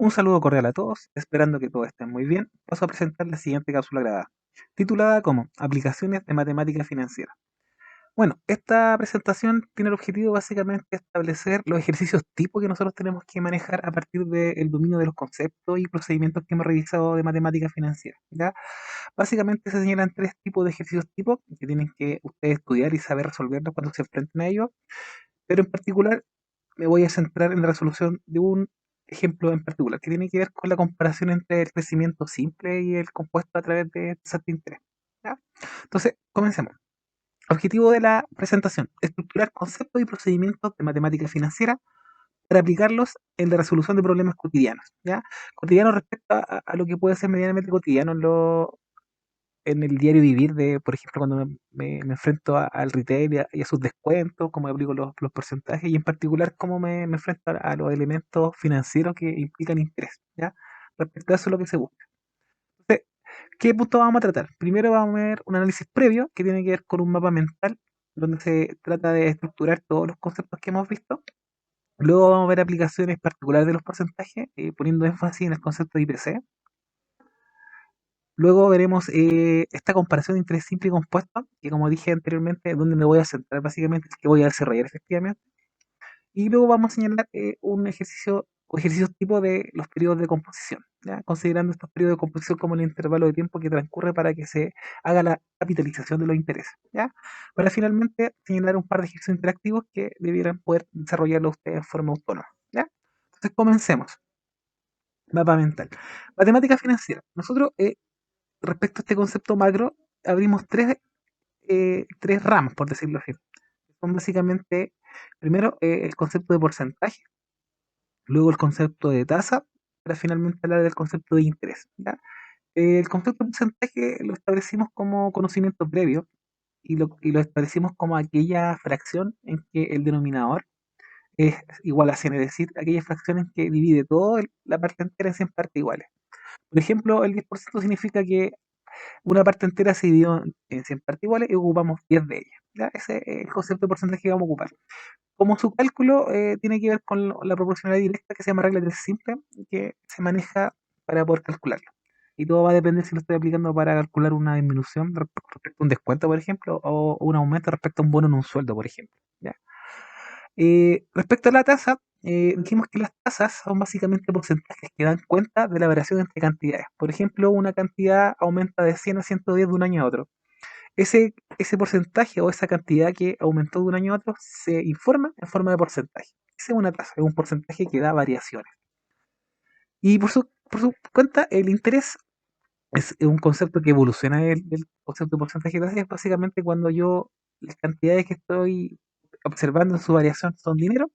Un saludo cordial a todos, esperando que todos estén muy bien. Paso a presentar la siguiente cápsula grabada, titulada como Aplicaciones de Matemática Financiera. Bueno, esta presentación tiene el objetivo básicamente de establecer los ejercicios tipo que nosotros tenemos que manejar a partir del dominio de los conceptos y procedimientos que hemos revisado de matemática financiera. ¿Ya? Básicamente se señalan tres tipos de ejercicios tipo que tienen que ustedes estudiar y saber resolverlos cuando se enfrenten a ellos, pero en particular me voy a centrar en la resolución de un ejemplo en particular, que tiene que ver con la comparación entre el crecimiento simple y el compuesto a través de tasas de interés. ¿Ya? Entonces, comencemos. Objetivo de la presentación: estructurar conceptos y procedimientos de matemática financiera para aplicarlos en la resolución de problemas cotidianos. ¿Ya? Cotidianos respecto a lo que puede ser medianamente cotidiano en el diario vivir de, por ejemplo, cuando me enfrento al retail y a sus descuentos, cómo aplico los porcentajes y en particular cómo me enfrento a los elementos financieros que implican interés, ¿ya? Respecto a eso es lo que se busca. Entonces, ¿qué punto vamos a tratar? Primero vamos a ver un análisis previo que tiene que ver con un mapa mental donde se trata de estructurar todos los conceptos que hemos visto. Luego vamos a ver aplicaciones particulares de los porcentajes, poniendo énfasis en el concepto de IPC. Luego veremos esta comparación de interés simple y compuesto, que como dije anteriormente, donde me voy a centrar básicamente, es que voy a desarrollar efectivamente. Y luego vamos a señalar un ejercicio o ejercicios tipo de los periodos de composición, ¿ya? Considerando estos periodos de composición como el intervalo de tiempo que transcurre para que se haga la capitalización de los intereses, ¿ya? Para finalmente señalar un par de ejercicios interactivos que debieran poder desarrollarlo ustedes en forma autónoma, ¿ya? Entonces comencemos. Mapa mental. Matemática financiera. Nosotros respecto a este concepto macro, abrimos tres ramas, por decirlo así. Son básicamente, primero, el concepto de porcentaje, luego el concepto de tasa, para finalmente hablar del concepto de interés. ¿Ya? El concepto de porcentaje lo establecimos como conocimiento previo y lo establecimos como aquella fracción en que el denominador es igual a 100, es decir, aquella fracción en que divide toda la parte entera en 100 partes iguales. Por ejemplo, el 10% significa que una parte entera se dividió en 100 partes iguales y ocupamos 10 de ellas. ¿Ya? Ese es el concepto de porcentaje que vamos a ocupar. Como su cálculo tiene que ver con la proporcionalidad directa que se llama regla de tres simple, que se maneja para poder calcularlo. Y todo va a depender si lo estoy aplicando para calcular una disminución respecto a un descuento, por ejemplo, o un aumento respecto a un bono en un sueldo, por ejemplo. ¿Ya? Respecto a la tasa, dijimos que las tasas son básicamente porcentajes que dan cuenta de la variación entre cantidades. Por ejemplo, una cantidad aumenta de 100 a 110 de un año a otro. Ese porcentaje o esa cantidad que aumentó de un año a otro se informa en forma de porcentaje. Esa es una tasa, es un porcentaje que da variaciones. Y por su cuenta, el interés es un concepto que evoluciona del concepto de porcentaje de tasa. Es básicamente cuando las cantidades que estoy observando en su variación son dinero,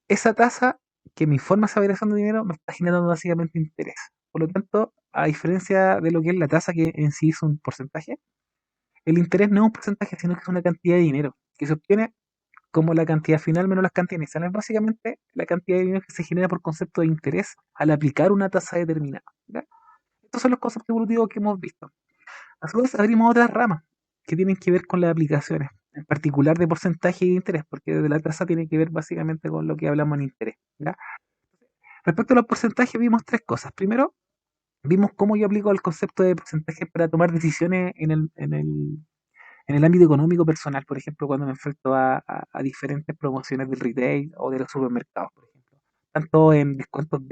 esa tasa que me informa esa variación de dinero me está generando básicamente interés. Por lo tanto, a diferencia de lo que es la tasa, que en sí es un porcentaje, el interés no es un porcentaje, sino que es una cantidad de dinero que se obtiene como la cantidad final menos las cantidades iniciales. Es básicamente la cantidad de dinero que se genera por concepto de interés al aplicar una tasa determinada. ¿Ya? Estos son los conceptos evolutivos que hemos visto. A su vez, abrimos otras ramas que tienen que ver con las aplicaciones, en particular de porcentaje y de interés, porque de la tasa tiene que ver básicamente con lo que hablamos en interés. ¿Ya? Respecto a los porcentajes, vimos tres cosas. Primero, vimos cómo yo aplico el concepto de porcentaje para tomar decisiones en el ámbito económico personal, por ejemplo, cuando me enfrento a diferentes promociones del retail o de los supermercados, por ejemplo, tanto en descuentos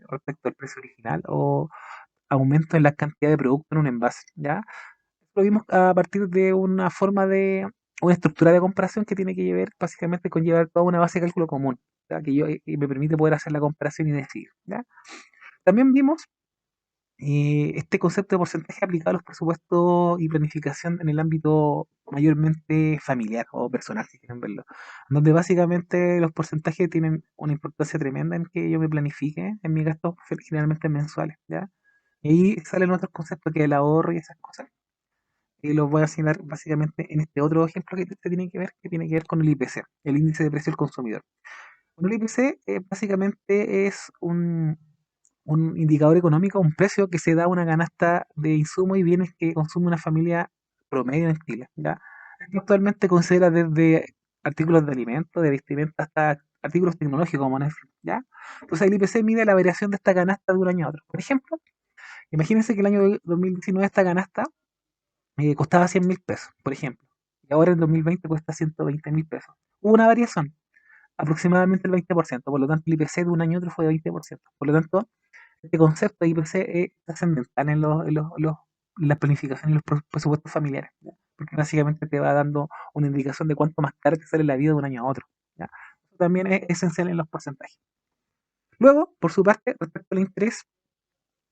respecto al precio original o aumento en la cantidad de producto en un envase, ¿ya? Lo vimos a partir de una estructura de comparación que tiene que ver básicamente con llevar toda una base de cálculo común, ¿ya? Y me permite poder hacer la comparación y decidir, ¿ya? También vimos este concepto de porcentaje aplicado a los presupuestos y planificación en el ámbito mayormente familiar o personal, si quieren verlo, donde básicamente los porcentajes tienen una importancia tremenda en que yo me planifique en mis gastos generalmente mensuales, ¿ya? Y ahí salen otros conceptos que el ahorro y esas cosas, y los voy a asignar básicamente en este otro ejemplo que tiene que ver con el IPC, el índice de precio del consumidor. Bueno, el IPC básicamente es un indicador económico, un precio que se da a una canasta de insumos y bienes que consume una familia promedio en Chile. ¿Ya? Esto actualmente considera desde artículos de alimentos, de vestimenta, hasta artículos tecnológicos como Netflix, ¿ya? Entonces el IPC mide la variación de esta canasta de un año a otro. Por ejemplo, imagínense que el año 2019 esta canasta costaba 100.000 pesos, por ejemplo, y ahora en 2020 cuesta 120.000 pesos. Hubo una variación, aproximadamente el 20%, por lo tanto el IPC de un año a otro fue de 20%. Por lo tanto, este concepto de IPC es trascendental en la planificación y los presupuestos familiares, ¿ya? Porque básicamente te va dando una indicación de cuánto más caro te sale la vida de un año a otro, ¿ya? Eso también es esencial en los porcentajes. Luego, por su parte, respecto al interés,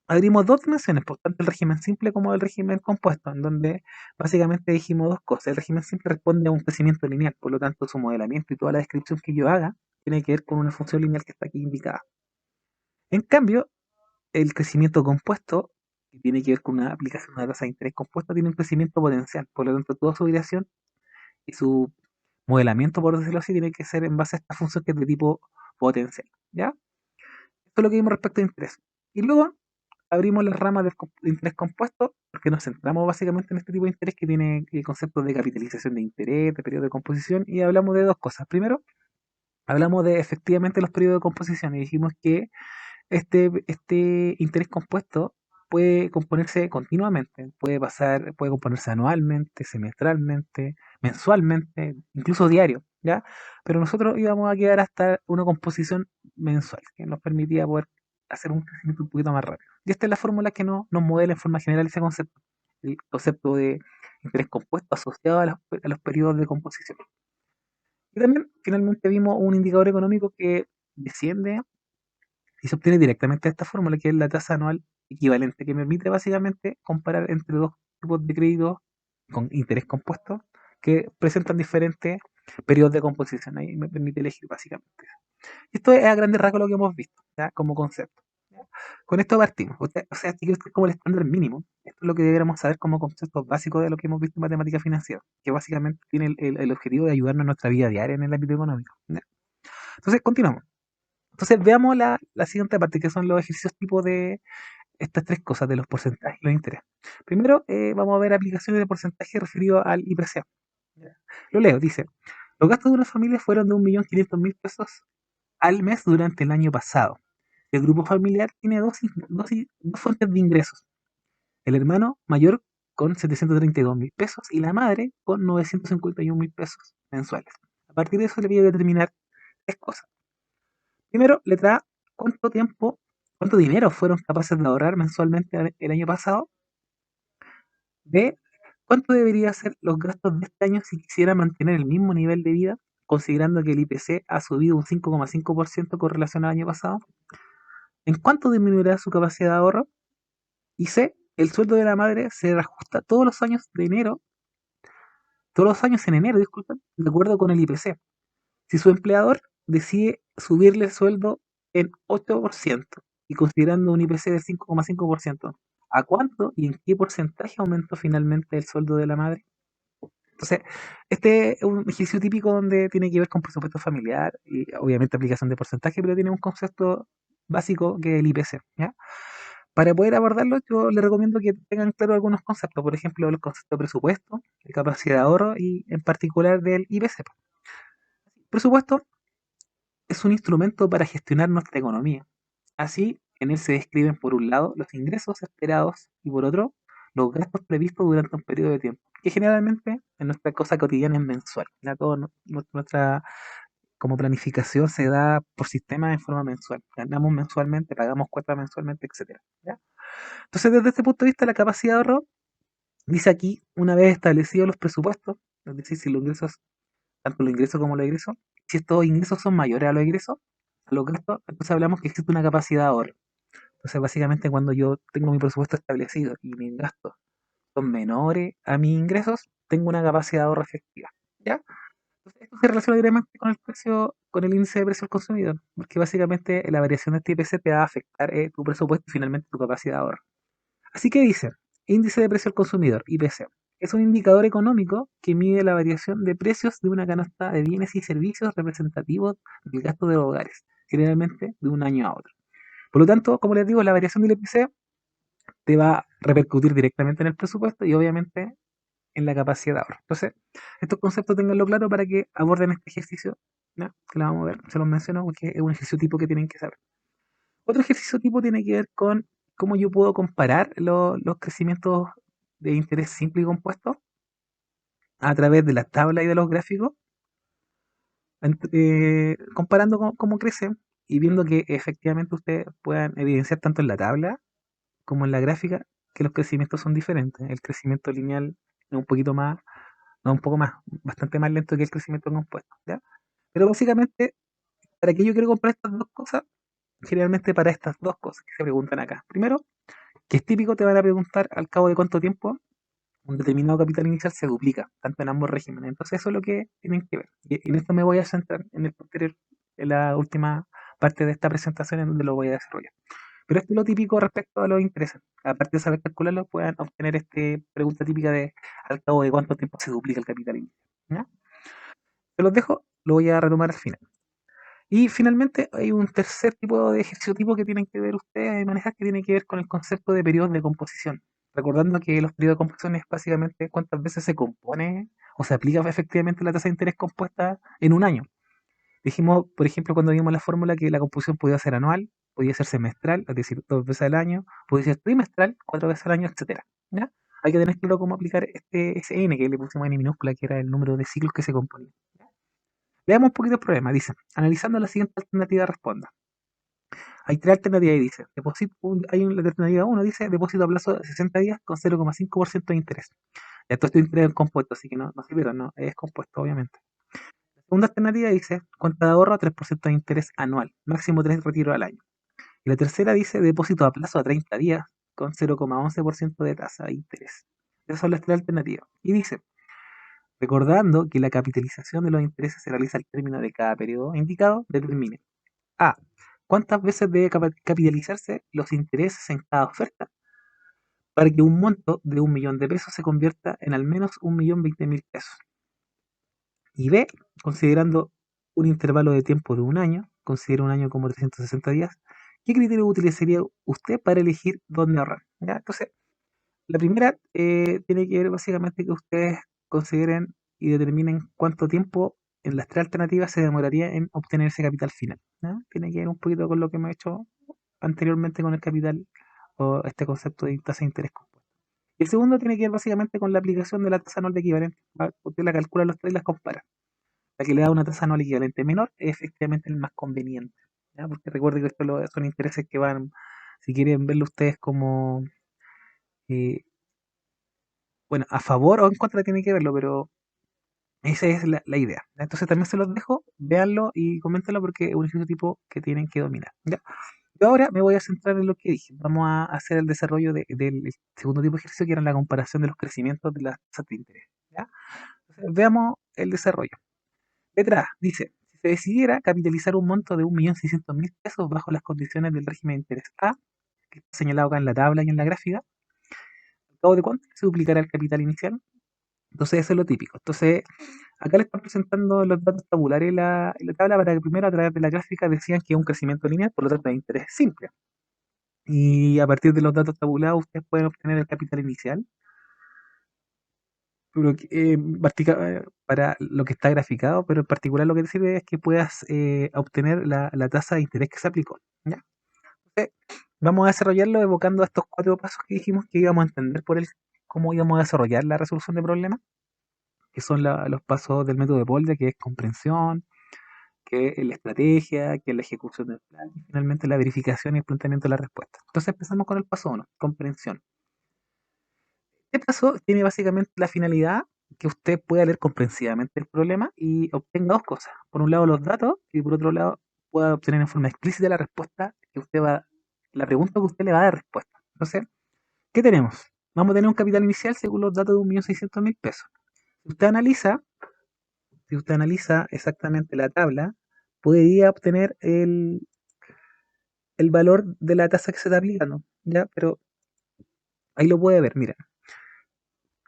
abrimos dos dimensiones, por tanto el régimen simple como el régimen compuesto, en donde básicamente dijimos dos cosas. El régimen simple responde a un crecimiento lineal, por lo tanto su modelamiento y toda la descripción que yo haga tiene que ver con una función lineal que está aquí indicada. En cambio, el crecimiento compuesto, que tiene que ver con una aplicación de una tasa de interés compuesta, tiene un crecimiento potencial, por lo tanto toda su variación y su modelamiento, por decirlo así, tiene que ser en base a esta función que es de tipo potencial, ¿ya? Esto es lo que vimos respecto a interés. Y luego abrimos las ramas de interés compuesto porque nos centramos básicamente en este tipo de interés que tiene el concepto de capitalización de interés, de periodo de composición, y hablamos de dos cosas. Primero, hablamos de efectivamente los periodos de composición y dijimos que este interés compuesto puede componerse continuamente, puede componerse anualmente, semestralmente, mensualmente, incluso diario, ¿ya? Pero nosotros íbamos a quedar hasta una composición mensual, que nos permitía poder hacer un crecimiento un poquito más rápido. Y esta es la fórmula que nos modela en forma general ese concepto, el concepto de interés compuesto asociado a los periodos de composición. Y también finalmente vimos un indicador económico que desciende y se obtiene directamente de esta fórmula, que es la tasa anual equivalente, que permite básicamente comparar entre dos tipos de créditos con interés compuesto que presentan diferentes periodos de composición. Ahí me permite elegir básicamente. Esto es a grandes rasgos lo que hemos visto, ¿ya? Como concepto. ¿Ya? Con esto partimos. O sea, esto es como el estándar mínimo. Esto es lo que deberíamos saber como conceptos básicos de lo que hemos visto en matemática financiera, que básicamente tiene el objetivo de ayudarnos en nuestra vida diaria en el ámbito económico. ¿Ya? Entonces, continuamos. Entonces veamos la siguiente parte, que son los ejercicios tipo de estas tres cosas de los porcentajes y los intereses. Primero, vamos a ver aplicaciones de porcentaje referido al IPC. Lo leo, dice, los gastos de una familia fueron de 1.500.000 pesos al mes durante el año pasado. El grupo familiar tiene dos fuentes de ingresos. El hermano mayor con 732.000 pesos y la madre con 951.000 pesos mensuales. A partir de eso le voy a determinar tres cosas. Primero, letra A, cuánto dinero fueron capaces de ahorrar mensualmente el año pasado. B, cuánto debería ser los gastos de este año si quisiera mantener el mismo nivel de vida, considerando que el IPC ha subido un 5,5% con relación al año pasado. ¿En cuánto disminuirá su capacidad de ahorro? Y C, el sueldo de la madre se reajusta todos los años en enero, disculpen, de acuerdo con el IPC. Si su empleador decide subirle el sueldo en 8% y considerando un IPC del 5,5%, ¿a cuánto y en qué porcentaje aumentó finalmente el sueldo de la madre? Entonces, este es un ejercicio típico donde tiene que ver con presupuesto familiar y obviamente aplicación de porcentaje, pero tiene un concepto básico que es el IPC, ¿ya? Para poder abordarlo, yo les recomiendo que tengan claro algunos conceptos, por ejemplo, los conceptos de presupuesto, de capacidad de ahorro y en particular del IPC. Presupuesto es un instrumento para gestionar nuestra economía. Así, en él se describen por un lado los ingresos esperados y por otro los gastos previstos durante un periodo de tiempo, que generalmente en nuestra cosa cotidiana es mensual. Ya todo nuestra como planificación se da por sistema en forma mensual. Ganamos mensualmente, pagamos cuotas mensualmente, etcétera. ¿Ya? Entonces, desde este punto de vista, la capacidad de ahorro dice aquí, una vez establecidos los presupuestos, es decir, si los ingresos, tanto los ingresos como los egresos, si estos ingresos son mayores a los egresos, a los gastos, entonces hablamos que existe una capacidad de ahorro. Entonces, básicamente, cuando yo tengo mi presupuesto establecido y mis gastos son menores a mis ingresos, tengo una capacidad de ahorro efectiva. ¿Ya? Entonces, esto se relaciona directamente con el precio, con el índice de precio al consumidor, porque básicamente la variación de este IPC te va a afectar tu presupuesto y finalmente tu capacidad de ahorro. Así que dice, índice de precio al consumidor, IPC, es un indicador económico que mide la variación de precios de una canasta de bienes y servicios representativos del gasto de los hogares, generalmente de un año a otro. Por lo tanto, como les digo, la variación del IPC te va a repercutir directamente en el presupuesto y obviamente en la capacidad de ahorro. Entonces, estos conceptos tenganlo claro para que aborden este ejercicio ¿ya? Que la vamos a ver, se los menciono porque es un ejercicio tipo que tienen que saber. Otro ejercicio tipo tiene que ver con cómo yo puedo comparar los crecimientos de interés simple y compuesto a través de las tablas y de los gráficos, comparando cómo crecen y viendo que efectivamente ustedes puedan evidenciar tanto en la tabla como en la gráfica que los crecimientos son diferentes. El crecimiento lineal es un poquito más, no un poco más, bastante más lento que el crecimiento compuesto, ¿ya? Pero básicamente, ¿para qué yo quiero comprar estas dos cosas? Generalmente para estas dos cosas que se preguntan acá. Primero, que es típico, te van a preguntar al cabo de cuánto tiempo un determinado capital inicial se duplica, tanto en ambos regímenes. Entonces eso es lo que tienen que ver. Y en esto me voy a centrar en el posterior, en la última parte de esta presentación en donde lo voy a desarrollar. Pero esto es lo típico respecto a los intereses. Aparte de saber calcularlo, puedan obtener esta pregunta típica de al cabo de cuánto tiempo se duplica el capital inicial. ¿Ya? Se los dejo, lo voy a retomar al final. Y finalmente hay un tercer tipo de ejercicio tipo que tienen que ver ustedes manejar, que tiene que ver con el concepto de periodos de composición. Recordando que los periodos de composición es básicamente cuántas veces se compone o se aplica efectivamente la tasa de interés compuesta en un año. Dijimos, por ejemplo, cuando vimos la fórmula que la composición podía ser anual, podía ser semestral, es decir, 2 veces al año, podía ser trimestral, 4 veces al año, etcétera. ¿Ya? Hay que tener claro cómo aplicar ese n que le pusimos en minúscula, que era el número de ciclos que se componía. Veamos un poquito el problema. Dice, analizando la siguiente alternativa, responda. Hay tres alternativas y dice, hay una alternativa uno dice, depósito a plazo de 60 días con 0,5% de interés. Ya esto es interés compuesto, así que no se pierdan, no, es compuesto, obviamente. La segunda alternativa dice, cuenta de ahorro a 3% de interés anual, máximo 3 retiros al año. Y la tercera dice, depósito a plazo a 30 días con 0,11% de tasa de interés. Esas son las tres alternativas. Y dice, recordando que la capitalización de los intereses se realiza al término de cada periodo indicado, determine A. ¿Cuántas veces debe capitalizarse los intereses en cada oferta para que un monto de 1.000.000 de pesos se convierta en al menos 1.020.000 pesos? Y B. Considerando un intervalo de tiempo de un año, considera un año como 360 días, ¿qué criterio utilizaría usted para elegir dónde ahorrar? ¿Ya? Entonces, la primera tiene que ver básicamente que ustedes consideren y determinen cuánto tiempo en las tres alternativas se demoraría en obtener ese capital final. ¿Ya? Tiene que ver un poquito con lo que hemos hecho anteriormente con el capital o este concepto de tasa de interés compuesto. Y el segundo tiene que ver básicamente con la aplicación de la tasa anual de equivalente. Usted la calcula los tres y las compara. La que le da una tasa anual equivalente menor es efectivamente el más conveniente. ¿Ya? Porque recuerde que esto son intereses que van, si quieren verlo ustedes como eh, bueno, a favor o en contra tiene que verlo, pero esa es la idea. ¿Ya? Entonces también se los dejo, véanlo y coméntenlo porque es un ejercicio tipo que tienen que dominar. ¿Ya? Yo ahora me voy a centrar en lo que dije. Vamos a hacer el desarrollo del segundo tipo de ejercicio, que era la comparación de los crecimientos de las tasas de interés. ¿Ya? Entonces, veamos el desarrollo. Letra A dice, si se decidiera capitalizar un monto de 1.600.000 pesos bajo las condiciones del régimen de interés A, que está señalado acá en la tabla y en la gráfica, ¿al cabo de cuánto se duplicará el capital inicial? Entonces eso es lo típico. Entonces acá le están presentando los datos tabulares en la tabla para que primero a través de la gráfica decían que es un crecimiento lineal, por lo tanto de interés simple. Y a partir de los datos tabulados ustedes pueden obtener el capital inicial. Pero para lo que está graficado, pero en particular lo que te sirve es que puedas obtener la tasa de interés que se aplicó. ¿Ya? Entonces, vamos a desarrollarlo evocando estos cuatro pasos que dijimos que íbamos a entender por el cómo íbamos a desarrollar la resolución de problemas, que son los pasos del método de Polya, que es comprensión, que es la estrategia, que es la ejecución del plan, y finalmente la verificación y el planteamiento de la respuesta. Entonces empezamos con el paso uno, comprensión. Este paso tiene básicamente la finalidad que usted pueda leer comprensivamente el problema y obtenga dos cosas. Por un lado los datos y por otro lado pueda obtener en forma explícita la respuesta que usted la pregunta que usted le va a dar respuesta. Entonces, ¿qué tenemos? Vamos a tener un capital inicial según los datos de 1.600.000 pesos. Si usted analiza, si usted analiza exactamente la tabla, podría obtener el valor de la tasa que se está aplicando, ¿ya? Pero ahí lo puede ver, mira.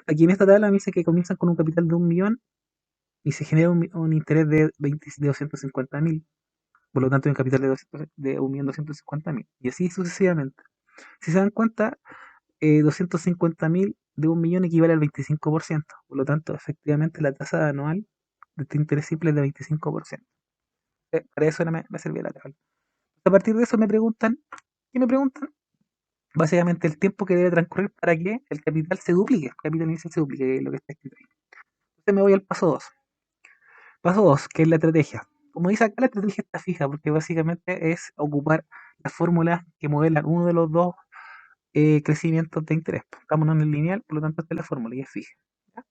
Aquí en esta tabla me dice que comienzan con un capital de 1.000.000 y se genera un interés de 250.000, por lo tanto hay un capital de 1.250.000, y así sucesivamente. Si se dan cuenta, 250.000 de 1.000.000 equivale al 25%, por lo tanto, efectivamente, la tasa anual de este interés simple es de 25%. Para eso no me servía la tabla. A partir de eso me preguntan, ¿qué me preguntan? Básicamente el tiempo que debe transcurrir para que el capital se duplique, el capital inicial se duplique, que es lo que está escrito ahí. Entonces me voy al paso 2. Paso 2, que es la estrategia. Como dice acá, la estrategia está fija, porque básicamente es ocupar las fórmulas que modelan uno de los dos crecimientos de interés. Estamos en el lineal, por lo tanto esta es la fórmula y es fija. ¿Ya?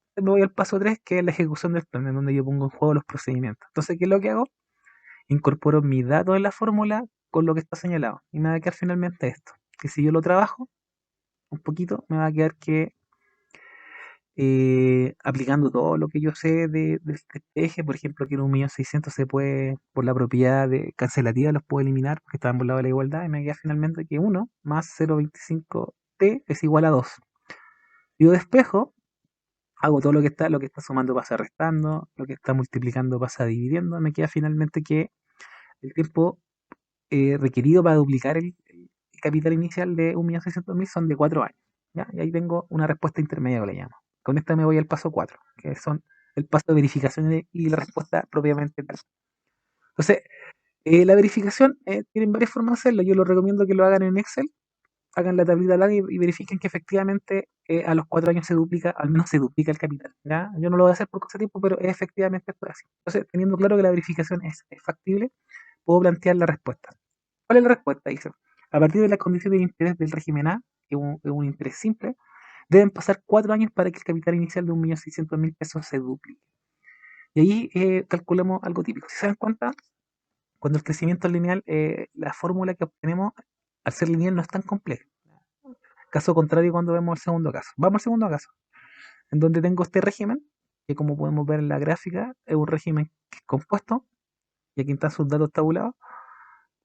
Entonces me voy al paso 3, que es la ejecución del plan, en donde yo pongo en juego los procedimientos. Entonces, ¿qué es lo que hago? Incorporo mis datos en la fórmula con lo que está señalado. Y me va a quedar finalmente esto. Que si yo lo trabajo un poquito, me va a quedar que aplicando todo lo que yo sé de este eje, por ejemplo, que en 1.600.000 se puede, por la propiedad de cancelativa, los puedo eliminar porque estaban por lado de la igualdad, y me queda finalmente que 1 más 0,25t es igual a 2. Yo despejo, hago todo lo que está sumando pasa restando, lo que está multiplicando pasa dividiendo, me queda finalmente que el tiempo requerido para duplicar el capital inicial de 1.600.000 son de 4 años. ¿Ya? Y ahí tengo una respuesta intermedia que le llamo. Con esta me voy al paso 4, que son el paso de verificación y la respuesta propiamente tal. Entonces, la verificación tienen varias formas de hacerlo. Yo les recomiendo que lo hagan en Excel, hagan la tablita larga y verifiquen que efectivamente a los 4 años se duplica, al menos se duplica el capital. ¿Ya? Yo no lo voy a hacer por cosa de tiempo, pero efectivamente esto es así. Entonces, teniendo claro que la verificación es factible, puedo plantear la respuesta. ¿Cuál es la respuesta? Dice, a partir de las condiciones de interés del régimen A, que es un interés simple, deben pasar 4 años para que el capital inicial de 1.600.000 pesos se duplique. Y ahí calculamos algo típico. Si se dan cuenta, cuando el crecimiento es lineal, la fórmula que obtenemos al ser lineal no es tan compleja. Caso contrario cuando vemos el segundo caso. Vamos al segundo caso, en donde tengo este régimen, que como podemos ver en la gráfica, es un régimen que es compuesto, y aquí están sus datos tabulados,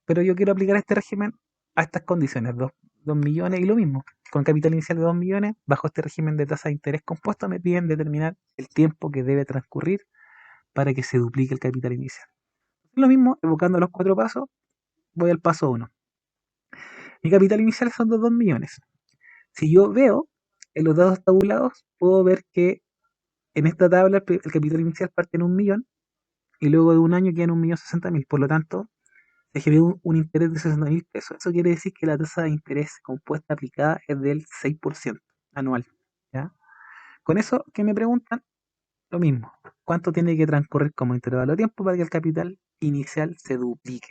pero yo quiero aplicar este régimen a estas condiciones, 2 millones y lo mismo. Con capital inicial de 2 millones, bajo este régimen de tasa de interés compuesto, me piden determinar el tiempo que debe transcurrir para que se duplique el capital inicial. Lo mismo, evocando los 4 pasos, voy al paso 1. Mi capital inicial son de 2 millones. Si yo veo en los datos tabulados, puedo ver que en esta tabla el capital inicial parte en 1 millón y luego de un año queda en 1.060.000. Por lo tanto, se generó un interés de 60.000 pesos. Eso quiere decir que la tasa de interés compuesta aplicada es del 6% anual. ¿Ya? Con eso, ¿qué me preguntan? Lo mismo. ¿Cuánto tiene que transcurrir como intervalo de tiempo para que el capital inicial se duplique?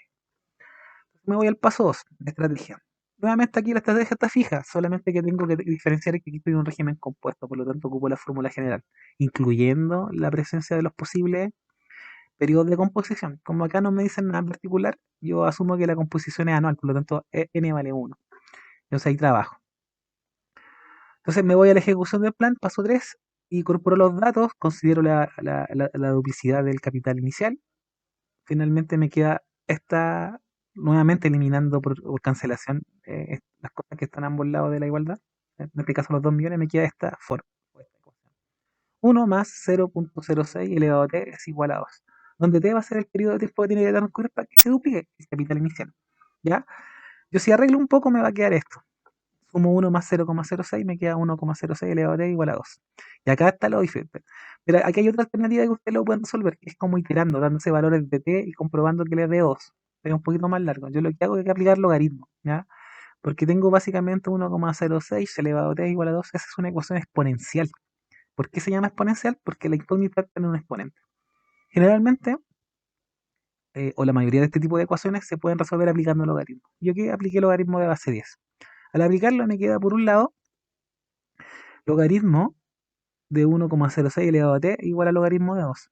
Me voy al paso 2, la estrategia. Nuevamente aquí la estrategia está fija, solamente que tengo que diferenciar que aquí estoy en un régimen compuesto, por lo tanto ocupo la fórmula general, incluyendo la presencia de los posibles periodos de composición. Como acá no me dicen nada en particular, yo asumo que la composición es anual, por lo tanto n vale 1. Entonces ahí trabajo. Entonces me voy a la ejecución del plan, paso 3, incorporo los datos, considero la duplicidad del capital inicial. Finalmente me queda esta, nuevamente eliminando por cancelación las cosas que están a ambos lados de la igualdad. En este caso los 2 millones, me queda esta forma. 1 más 0,06 elevado a t es igual a 2, donde t va a ser el periodo de tiempo que tiene que transcurrir para que se duplique el capital inicial. ¿Ya? Yo si arreglo un poco me va a quedar esto. Sumo 1 más 0,06, me queda 1,06 elevado a t igual a 2. Y acá está lo diferente. Pero aquí hay otra alternativa que ustedes lo pueden resolver, que es como iterando, dándose valores de t y comprobando que les dé 2. Es un poquito más largo. Yo lo que hago es que aplicar logaritmo, ¿ya? Porque tengo básicamente 1,06 elevado a t igual a 2. Esa es una ecuación exponencial. ¿Por qué se llama exponencial? Porque la incógnita tiene un exponente. Generalmente, o la mayoría de este tipo de ecuaciones se pueden resolver aplicando logaritmo. Yo aquí apliqué logaritmo de base 10. Al aplicarlo me queda por un lado logaritmo de 1,06 elevado a t igual a logaritmo de 2.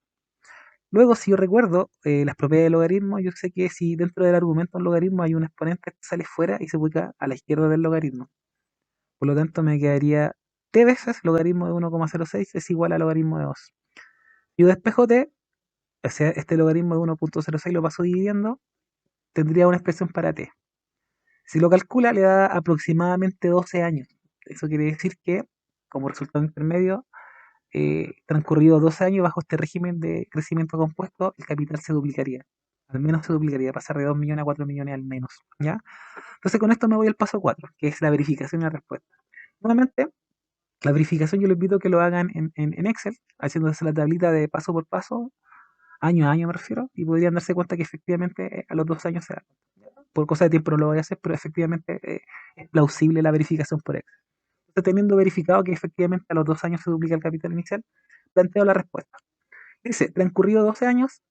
Luego, si yo recuerdo las propiedades del logaritmo, yo sé que si dentro del argumento del logaritmo hay un exponente que sale fuera y se ubica a la izquierda del logaritmo. Por lo tanto, me quedaría t veces logaritmo de 1,06 es igual a logaritmo de 2. Yo despejo t, o sea, este logaritmo de 1,06 lo paso dividiendo, tendría una expresión para t. Si lo calcula, le da aproximadamente 12 años. Eso quiere decir que, como resultado intermedio, transcurrido 12 años bajo este régimen de crecimiento compuesto, el capital se duplicaría. Al menos se duplicaría, pasar de 2 millones a 4 millones al menos. ¿Ya? Entonces con esto me voy al paso 4, que es la verificación y la respuesta. Nuevamente, la verificación yo les pido que lo hagan en Excel, haciéndose la tablita de paso por paso, año a año me refiero, y podrían darse cuenta que efectivamente a los 2 años se da. Por cosa de tiempo no lo voy a hacer, pero efectivamente es plausible la verificación por Excel. Entonces, teniendo verificado que efectivamente a los 2 años se duplica el capital inicial, planteo la respuesta. Dice, transcurrido 12 años,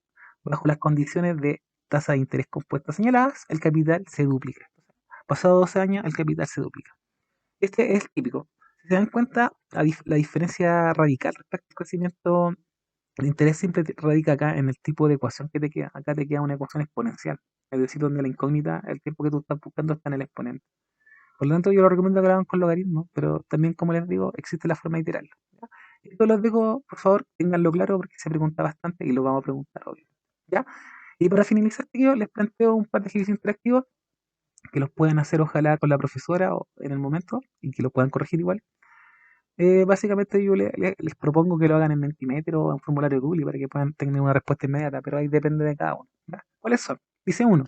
bajo las condiciones de tasa de interés compuesta señaladas, el capital se duplica. Pasado 12 años, el capital se duplica. Este es el típico. Si se dan cuenta, la diferencia radical respecto al crecimiento de interés siempre radica acá en el tipo de ecuación que te queda. Acá te queda una ecuación exponencial, es decir, donde la incógnita, el tiempo que tú estás buscando está en el exponente. Por lo tanto, yo lo recomiendo que lo hagan con logaritmos, pero también, como les digo, existe la forma de iterarlo. ¿Ya? Esto los dejo, por favor, ténganlo claro porque se pregunta bastante y lo vamos a preguntar hoy. ¿Ya? Y para finalizar, yo les planteo un par de ejercicios interactivos que los pueden hacer ojalá con la profesora o en el momento y que lo puedan corregir igual. Básicamente yo les propongo que lo hagan en Mentimeter o en formulario Google para que puedan tener una respuesta inmediata, pero ahí depende de cada uno. ¿Ya? ¿Cuáles son? Dice uno,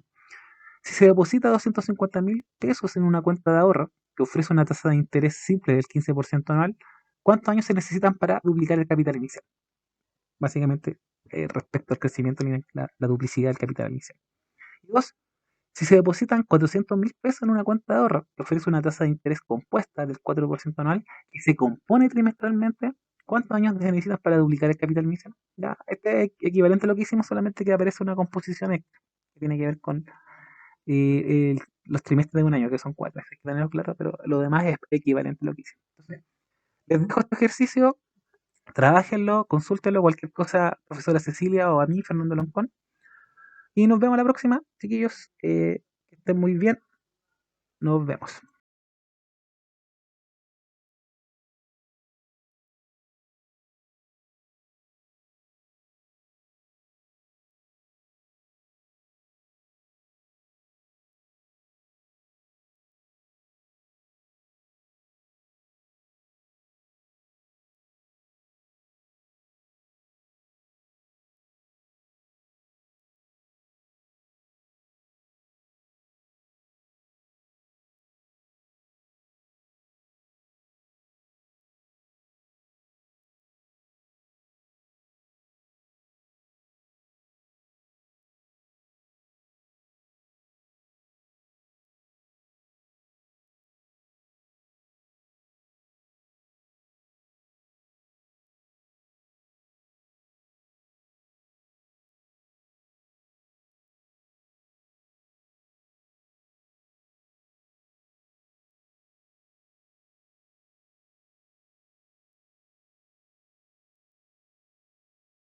si se deposita 250.000 pesos en una cuenta de ahorro que ofrece una tasa de interés simple del 15% anual, ¿cuántos años se necesitan para duplicar el capital inicial? Básicamente, respecto al crecimiento, la duplicidad del capital inicial. Y dos, si se depositan 400.000 pesos en una cuenta de ahorro que ofrece una tasa de interés compuesta del 4% anual y se compone trimestralmente, ¿cuántos años se necesitan para duplicar el capital inicial? Ya, este es equivalente a lo que hicimos, solamente que aparece una composición extra que tiene que ver con los trimestres de un año, que son 4, hay que tenerlo claro, pero lo demás es equivalente a lo que hicimos. Entonces, les dejo este ejercicio, trabájenlo, consúltenlo, cualquier cosa, profesora Cecilia o a mí, Fernando Loncón, y nos vemos la próxima, chiquillos, que estén muy bien, nos vemos.